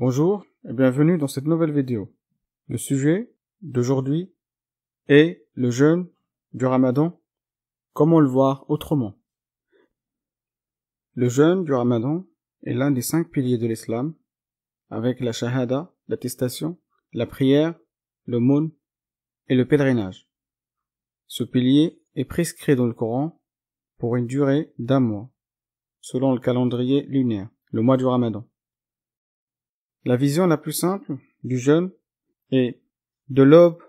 Bonjour et bienvenue dans cette nouvelle vidéo. Le sujet d'aujourd'hui est le jeûne du Ramadan. Comment le voir autrement? Le jeûne du Ramadan est l'un des 5 piliers de l'islam, avec la shahada, l'attestation, la prière, l'aumône et le pèlerinage. Ce pilier est prescrit dans le Coran pour une durée d'1 mois, selon le calendrier lunaire, le mois du Ramadan. La vision la plus simple du jeûne est de l'aube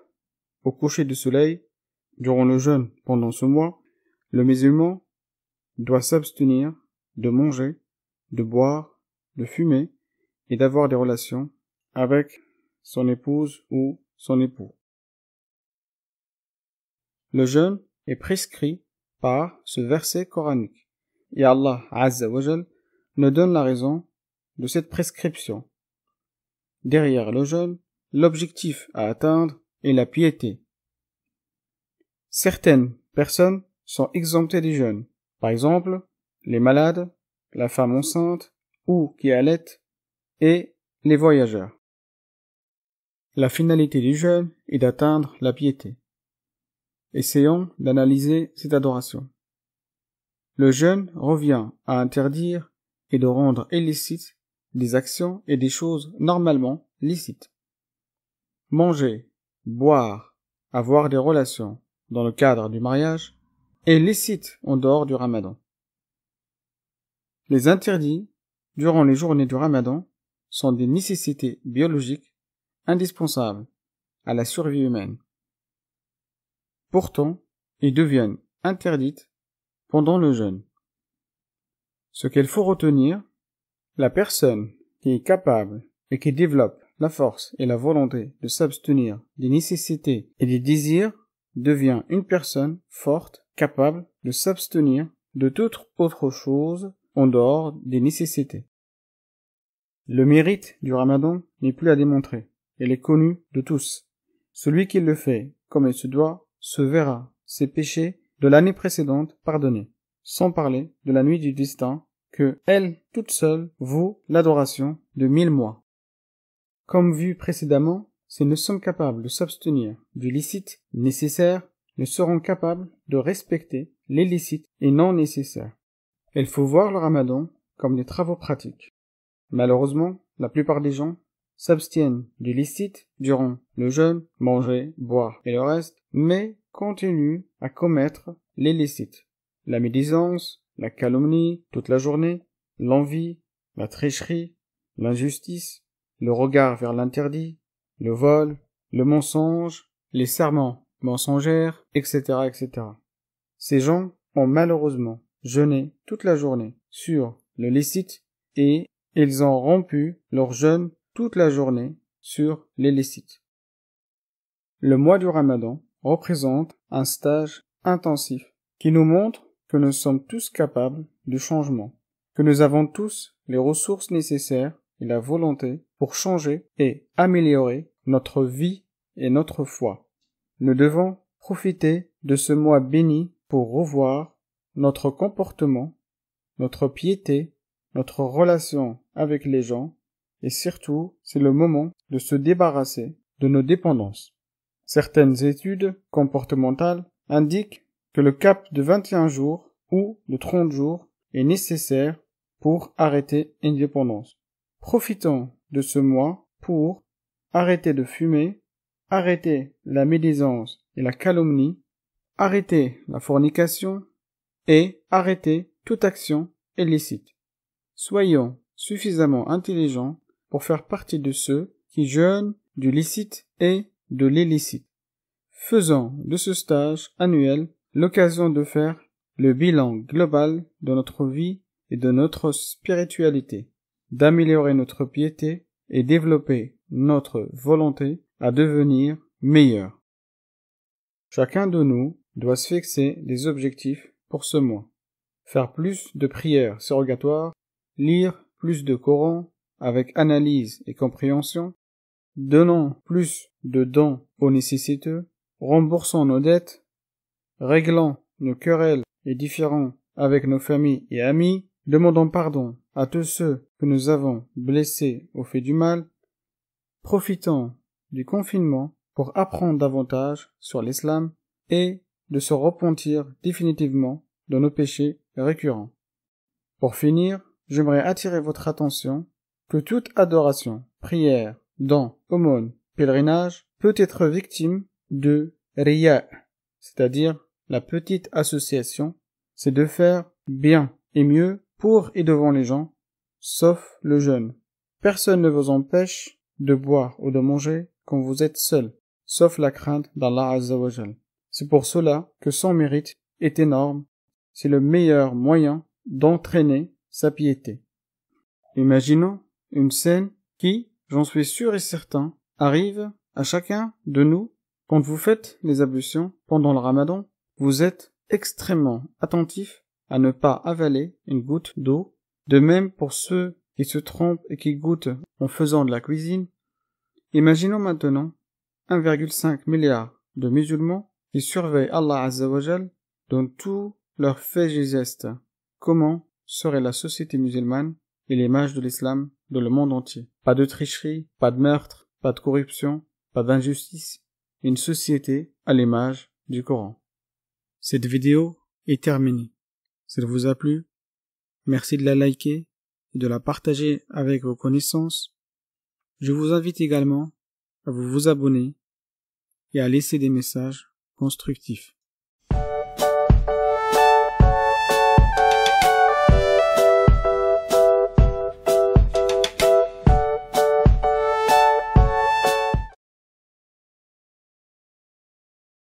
au coucher du soleil. Durant le jeûne pendant ce mois, le musulman doit s'abstenir de manger, de boire, de fumer et d'avoir des relations avec son épouse ou son époux. Le jeûne est prescrit par ce verset coranique et Allah Azza wa Jal nous donne la raison de cette prescription. Derrière le jeûne, l'objectif à atteindre est la piété. Certaines personnes sont exemptées du jeûne, par exemple les malades, la femme enceinte ou qui allait et les voyageurs. La finalité du jeûne est d'atteindre la piété. Essayons d'analyser cette adoration. Le jeûne revient à interdire et de rendre illicites des actions et des choses normalement licites. Manger, boire, avoir des relations dans le cadre du mariage est licite en dehors du Ramadan. Les interdits durant les journées du Ramadan sont des nécessités biologiques indispensables à la survie humaine. Pourtant, ils deviennent interdites pendant le jeûne. Ce qu'il faut retenir, la personne qui est capable et qui développe la force et la volonté de s'abstenir des nécessités et des désirs devient une personne forte, capable de s'abstenir de toute autre chose en dehors des nécessités. Le mérite du Ramadan n'est plus à démontrer. Il est connu de tous. Celui qui le fait comme il se doit se verra ses péchés de l'année précédente pardonnés, sans parler de la nuit du destin que elle, toute seule, vaut l'adoration de 1000 mois. Comme vu précédemment, si nous sommes capables de s'abstenir du licite nécessaire, nous serons capables de respecter les licites et non nécessaires. Il faut voir le Ramadan comme des travaux pratiques. Malheureusement, la plupart des gens s'abstiennent du licite durant le jeûne, manger, boire et le reste, mais continuent à commettre les licites. La médisance, la calomnie toute la journée, l'envie, la tricherie, l'injustice, le regard vers l'interdit, le vol, le mensonge, les serments mensongères, etc., etc. Ces gens ont malheureusement jeûné toute la journée sur le licite et ils ont rompu leur jeûne toute la journée sur les licites. Le mois du Ramadan représente un stage intensif qui nous montre que nous sommes tous capables du changement, que nous avons tous les ressources nécessaires et la volonté pour changer et améliorer notre vie et notre foi. Nous devons profiter de ce mois béni pour revoir notre comportement, notre piété, notre relation avec les gens et surtout, c'est le moment de se débarrasser de nos dépendances. Certaines études comportementales indiquent que le cap de 21 jours ou de 30 jours est nécessaire pour arrêter une dépendance. Profitons de ce mois pour arrêter de fumer, arrêter la médisance et la calomnie, arrêter la fornication et arrêter toute action illicite. Soyons suffisamment intelligents pour faire partie de ceux qui jeûnent du licite et de l'illicite. Faisons de ce stage annuel l'occasion de faire le bilan global de notre vie et de notre spiritualité, d'améliorer notre piété et développer notre volonté à devenir meilleur. Chacun de nous doit se fixer des objectifs pour ce mois. Faire plus de prières surrogatoires, lire plus de Coran avec analyse et compréhension, donnons plus de dons aux nécessiteux, remboursons nos dettes, réglons nos querelles et différends avec nos familles et amis, demandons pardon à tous ceux que nous avons blessés au fait du mal, profitons du confinement pour apprendre davantage sur l'islam et de se repentir définitivement de nos péchés récurrents. Pour finir, j'aimerais attirer votre attention que toute adoration, prière, don, aumône, pèlerinage peut être victime de riya, c'est-à-dire la petite association, c'est de faire bien et mieux pour et devant les gens, sauf le jeûne. Personne ne vous empêche de boire ou de manger quand vous êtes seul, sauf la crainte d'Allah Azza wa Jal. C'est pour cela que son mérite est énorme, c'est le meilleur moyen d'entraîner sa piété. Imaginons une scène qui, j'en suis sûr et certain, arrive à chacun de nous quand vous faites les ablutions pendant le Ramadan. Vous êtes extrêmement attentif à ne pas avaler une goutte d'eau. De même pour ceux qui se trompent et qui goûtent en faisant de la cuisine. Imaginons maintenant 1,5 milliard de musulmans qui surveillent Allah Azza wa Jal dans tous leurs faits et gestes. Comment serait la société musulmane et l'image de l'islam dans le monde entier? Pas de tricherie, pas de meurtre, pas de corruption, pas d'injustice. Une société à l'image du Coran. Cette vidéo est terminée. Si elle vous a plu, merci de la liker et de la partager avec vos connaissances. Je vous invite également à vous abonner et à laisser des messages constructifs.